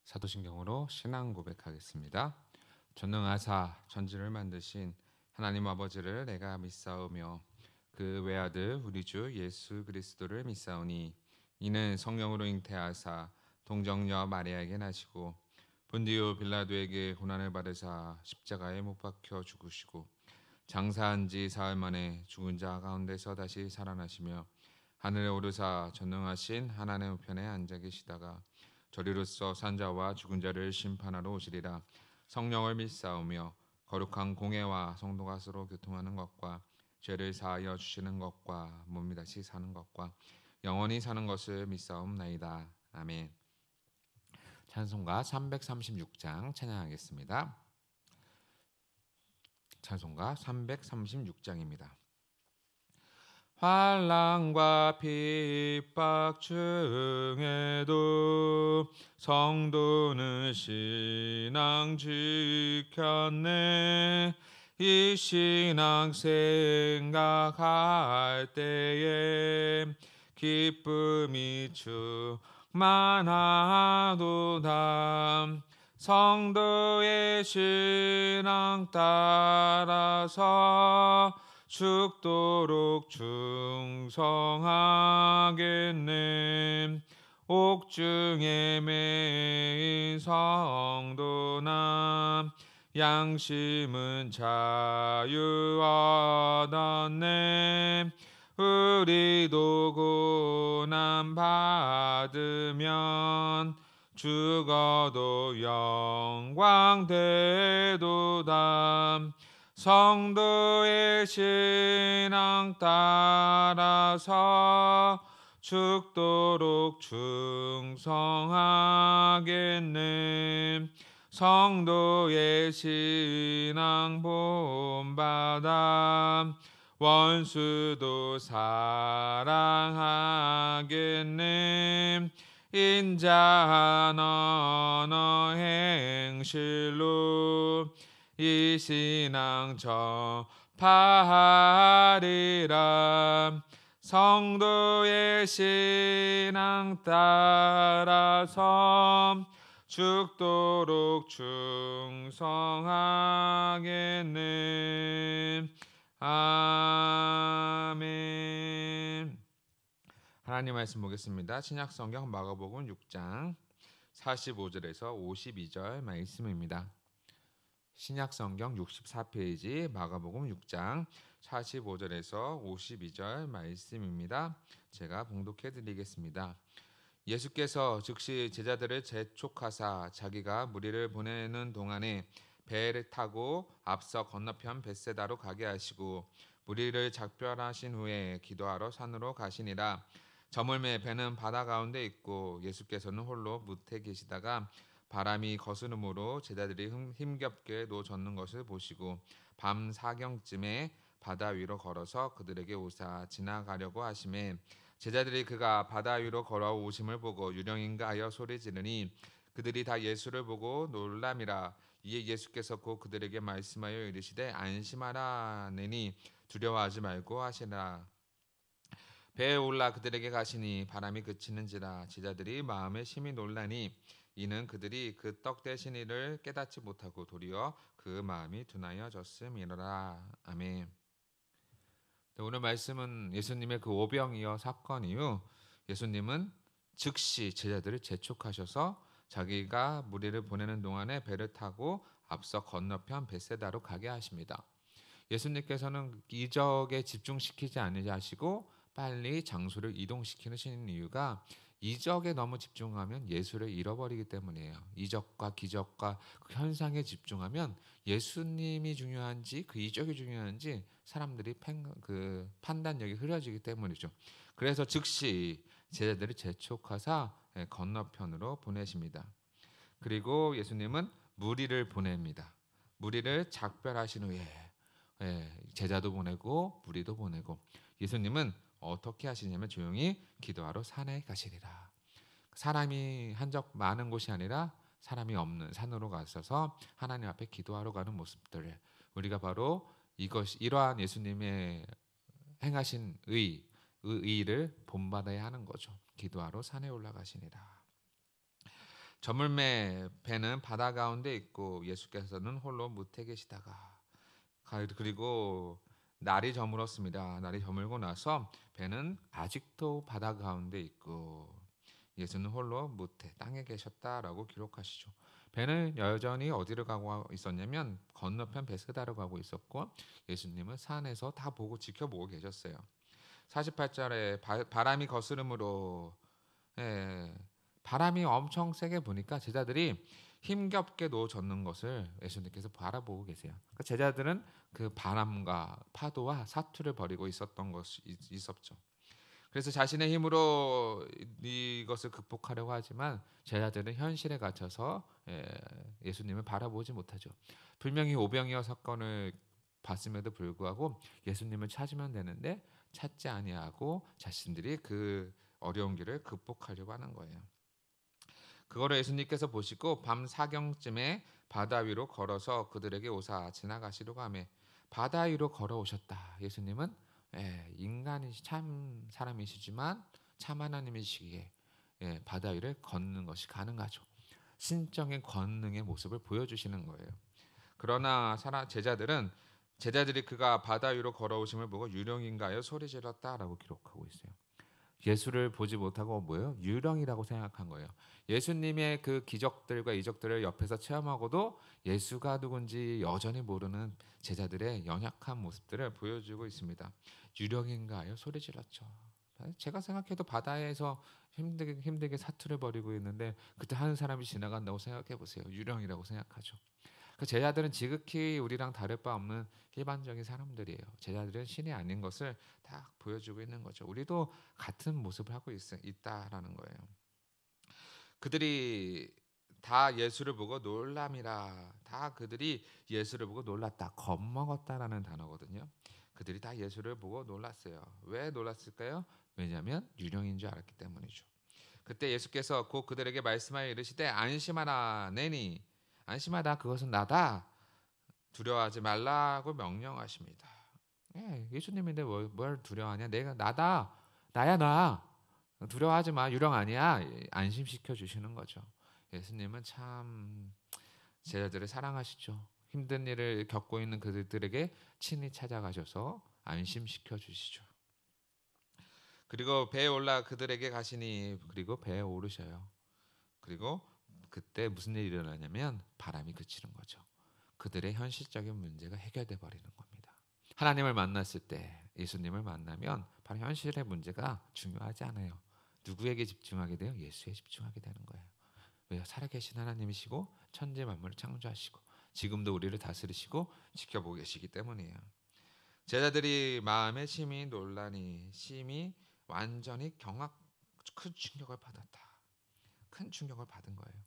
사도신경으로 신앙 고백하겠습니다. 전능하사 천지를 만드신 하나님 아버지를 내가 믿사오며 그 외아들 우리 주 예수 그리스도를 믿사오니 이는 성령으로 잉태하사 동정녀 마리아에게 나시고 본디오 빌라도에게 고난을 받으사 십자가에 못 박혀 죽으시고 장사한 지 사흘 만에 죽은 자 가운데서 다시 살아나시며 하늘에 오르사 전능하신 하나님 우편에 앉아 계시다가 저리로서 산자와 죽은 자를 심판하러 오시리라. 성령을 믿사오며 거룩한 공회와 성도가 서로 교통하는 것과 죄를 사하여 주시는 것과 몸이 다시 사는 것과 영원히 사는 것을 믿사옵나이다. 아멘. 찬송가 336장 찬양하겠습니다. 찬송가 336장입니다. 환난과 핍박 중에도 성도는 신앙 지켰네. 이 신앙 생각할 때에 기쁨이 충만하도다. 성도의 신앙 따라서 죽도록 충성하겠네. 옥중에 매인 성도나 양심은 자유 얻었네. 우리도 고난 받으면 죽어도 영광 되도다. 성도의 신앙 따라서 죽도록 충성하겠네. 성도의 신앙 본받아 원수도 사랑하겠네. 인자한 언어 행실로 이 신앙 전파하리라. 성도의 신앙 따라서 죽도록 충성하겠네. 아멘. 하나님 말씀 보겠습니다. 신약성경 마가복음 6장 45절에서 52절 말씀입니다. 신약성경 64페이지 마가복음 6장 45절에서 52절 말씀입니다. 제가 봉독해 드리겠습니다. 예수께서 즉시 제자들을 재촉하사 자기가 무리를 보내는 동안에 배를 타고 앞서 건너편 벳세다로 가게 하시고 무리를 작별하신 후에 기도하러 산으로 가시니라. 저물매 배는 바다 가운데 있고 예수께서는 홀로 무태 계시다가 바람이 거스름으로 제자들이 힘겹게 노젓는 것을 보시고 밤 사경쯤에 바다 위로 걸어서 그들에게 오사 지나가려고 하심에 제자들이 그가 바다 위로 걸어오심을 보고 유령인가 하여 소리 지르니 그들이 다 예수를 보고 놀람이라. 이에 예수께서 곧 그들에게 말씀하여 이르시되 안심하라느니 두려워하지 말고 하시라. 배에 올라 그들에게 가시니 바람이 그치는지라. 제자들이 마음에 심히 놀라니 이는 그들이 그 떡 대신 이를 깨닫지 못하고 도리어 그 마음이 둔하여졌음이로라. 아멘. 오늘 말씀은 예수님의 그 오병이어 사건 이후 예수님은 즉시 제자들을 재촉하셔서 자기가 무리를 보내는 동안에 배를 타고 앞서 건너편 벳세다로 가게 하십니다. 예수님께서는 이적에 집중시키지 않으시고 빨리 장소를 이동시키는 이유가 이적에 너무 집중하면 예수를 잃어버리기 때문이에요. 이적과 기적과 그 현상에 집중하면 예수님이 중요한지 그 이적이 중요한지 사람들이 판단력이 흐려지기 때문이죠. 그래서 즉시 제자들을 재촉하사 건너편으로 보내십니다. 그리고 예수님은 무리를 보냅니다. 무리를 작별하신 후에 제자도 보내고 무리도 보내고 예수님은 어떻게 하시냐면 조용히 기도하러 산에 가시리라. 사람이 한적 많은 곳이 아니라 사람이 없는 산으로 가셔서 하나님 앞에 기도하러 가는 모습들, 우리가 바로 이러한 예수님의 행하신 의를 본받아야 하는 거죠. 기도하러 산에 올라가시니라. 저물매 배는 바다 가운데 있고 예수께서는 홀로 무태 계시다가 그리고 날이 저물었습니다. 날이 저물고 나서 배는 아직도 바다 가운데 있고 예수는 홀로 무태 땅에 계셨다라고 기록하시죠. 배는 여전히 어디를 가고 있었냐면 건너편 베스다로 가고 있었고 예수님은 산에서 다 보고 지켜보고 계셨어요. 48절에 바람이 거스름으로 예, 바람이 엄청 세게 부니까 제자들이 힘겹게 노 젓는 것을 예수님께서 바라보고 계세요. 그러니까 제자들은 그 바람과 파도와 사투를 벌이고 있었던 것이 있었죠. 그래서 자신의 힘으로 이것을 극복하려고 하지만 제자들은 현실에 갇혀서 예수님을 바라보지 못하죠. 분명히 오병이어 사건을 봤음에도 불구하고 예수님을 찾으면 되는데 찾지 아니하고 자신들이 그 어려운 길을 극복하려고 하는 거예요. 그거를 예수님께서 보시고 밤 사경쯤에 바다 위로 걸어서 그들에게 오사 지나가시려고 하며 바다 위로 걸어오셨다. 예수님은 인간이 참 사람이시지만 참 하나님이시기에 바다 위를 걷는 것이 가능하죠. 신적인 권능의 모습을 보여주시는 거예요. 그러나 제자들이 그가 바다 위로 걸어오심을 보고 유령인가요 소리 질렀다라고 기록하고 있어요. 예수를 보지 못하고 뭐예요? 유령이라고 생각한 거예요. 예수님의 그 기적들과 이적들을 옆에서 체험하고도 예수가 누군지 여전히 모르는 제자들의 연약한 모습들을 보여주고 있습니다. 유령인가요? 소리 질렀죠. 제가 생각해도 바다에서 힘들게 사투를 벌이고 있는데 그때 한 사람이 지나간다고 생각해 보세요. 유령이라고 생각하죠. 그 제자들은 지극히 우리랑 다를 바 없는 일반적인 사람들이에요. 제자들은 신이 아닌 것을 딱 보여주고 있는 거죠. 우리도 같은 모습을 하고 있다라는 거예요. 그들이 다 예수를 보고 놀람이라. 다 그들이 예수를 보고 놀랐다. 겁먹었다라는 단어거든요. 그들이 다 예수를 보고 놀랐어요. 왜 놀랐을까요? 왜냐하면 유령인 줄 알았기 때문이죠. 그때 예수께서 곧 그들에게 말씀하여 이르시되 안심하라 내니 안심하다 그것은 나다 두려워하지 말라고 명령하십니다. 예수님인데 뭘 두려워하냐? 내가 나다 나야 나 두려워하지 마 유령 아니야 안심시켜 주시는 거죠. 예수님은 참 제자들을 사랑하시죠. 힘든 일을 겪고 있는 그들에게 친히 찾아가셔서 안심시켜 주시죠. 그리고 배에 올라 그들에게 가시니 그리고 배에 오르셔요. 그리고 그때 무슨 일이 일어나냐면 바람이 그치는 거죠. 그들의 현실적인 문제가 해결돼 버리는 겁니다. 하나님을 만났을 때 예수님을 만나면 바로 현실의 문제가 중요하지 않아요. 누구에게 집중하게 돼요? 예수에 집중하게 되는 거예요. 왜요? 살아계신 하나님이시고 천지 만물을 창조하시고 지금도 우리를 다스리시고 지켜보고 계시기 때문이에요. 제자들이 마음에 심히 완전히 큰 충격을 받았다. 큰 충격을 받은 거예요.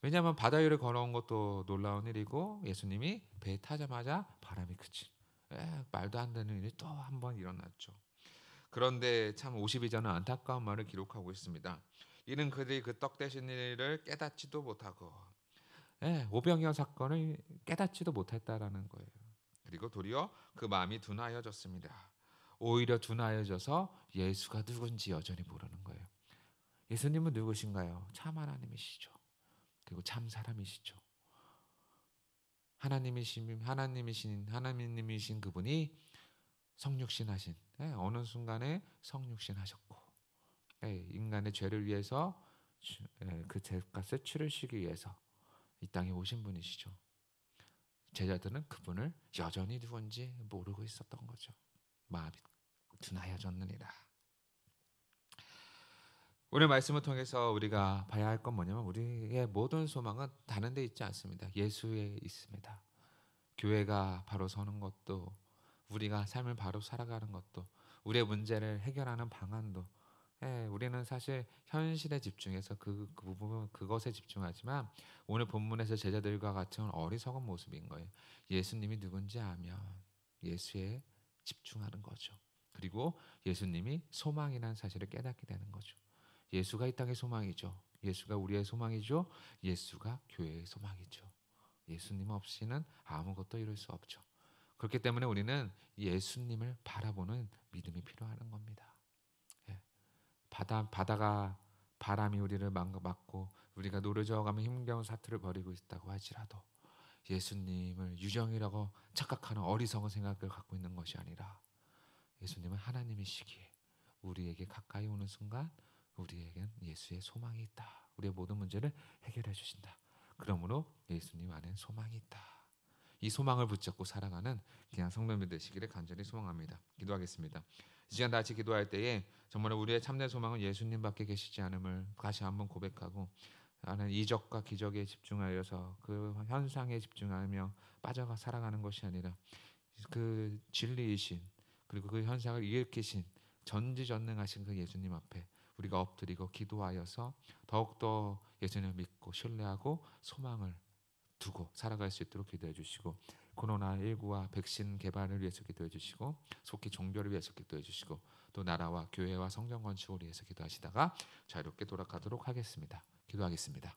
왜냐하면 바다 위를 걸어온 것도 놀라운 일이고 예수님이 배에 타자마자 바람이 그친 말도 안 되는 일이 또 한 번 일어났죠. 그런데 참 52절은 안타까운 말을 기록하고 있습니다. 이는 그들이 그 떡 대신 일을 깨닫지도 못하고 오병이어 사건을 깨닫지도 못했다라는 거예요. 그리고 도리어 그 마음이 둔하여졌습니다. 오히려 둔하여져서 예수가 누군지 여전히 모르는 거예요. 예수님은 누구신가요? 참 하나님이시죠. 그리고 참 사람이시죠. 하나님이신 그분이 성육신 하신 어느 순간에 성육신 하셨고 인간의 죄를 위해서 그 죄값을 치르시기 위해서 이 땅에 오신 분이시죠. 제자들은 그분을 여전히 누군지 모르고 있었던 거죠. 마음이 둔하여졌느니라. 오늘 말씀을 통해서 우리가 봐야 할 건 뭐냐면 우리의 모든 소망은 다른 데 있지 않습니다. 예수에 있습니다. 교회가 바로 서는 것도 우리가 삶을 바로 살아가는 것도 우리의 문제를 해결하는 방안도 우리는 사실 현실에 집중해서 그 부분 그것에 집중하지만 오늘 본문에서 제자들과 같은 어리석은 모습인 거예요. 예수님이 누군지 알면 예수에 집중하는 거죠. 그리고 예수님이 소망이라는 사실을 깨닫게 되는 거죠. 예수가 이 땅의 소망이죠. 예수가 우리의 소망이죠. 예수가 교회의 소망이죠. 예수님 없이는 아무것도 이룰 수 없죠. 그렇기 때문에 우리는 예수님을 바라보는 믿음이 필요한 겁니다. 바다가 바람이 우리를 막고 우리가 노려져가며 힘겨운 사투를 벌이고 있다고 할지라도 예수님을 유정이라고 착각하는 어리석은 생각을 갖고 있는 것이 아니라 예수님은 하나님이시기에 우리에게 가까이 오는 순간 우리에겐 예수의 소망이 있다. 우리의 모든 문제를 해결해 주신다. 그러므로 예수님 안에 소망이 있다. 이 소망을 붙잡고 살아가는 귀한 성도님들 되시기를 간절히 소망합니다. 기도하겠습니다. 이 시간 다 같이 기도할 때에 정말 우리의 참된 소망은 예수님밖에 계시지 않음을 다시 한번 고백하고 나는 이적과 기적에 집중하여서 그 현상에 집중하며 빠져가 살아가는 것이 아니라 그 진리이신 그리고 그 현상을 일으키신 전지전능하신 그 예수님 앞에 우리가 엎드리고 기도하여서 더욱더 예수님을 믿고 신뢰하고 소망을 두고 살아갈 수 있도록 기도해 주시고 코로나19와 백신 개발을 위해서 기도해 주시고 속히 종교를 위해서 기도해 주시고 또 나라와 교회와 성전 건축을 위해서 기도하시다가 자유롭게 돌아가도록 하겠습니다. 기도하겠습니다.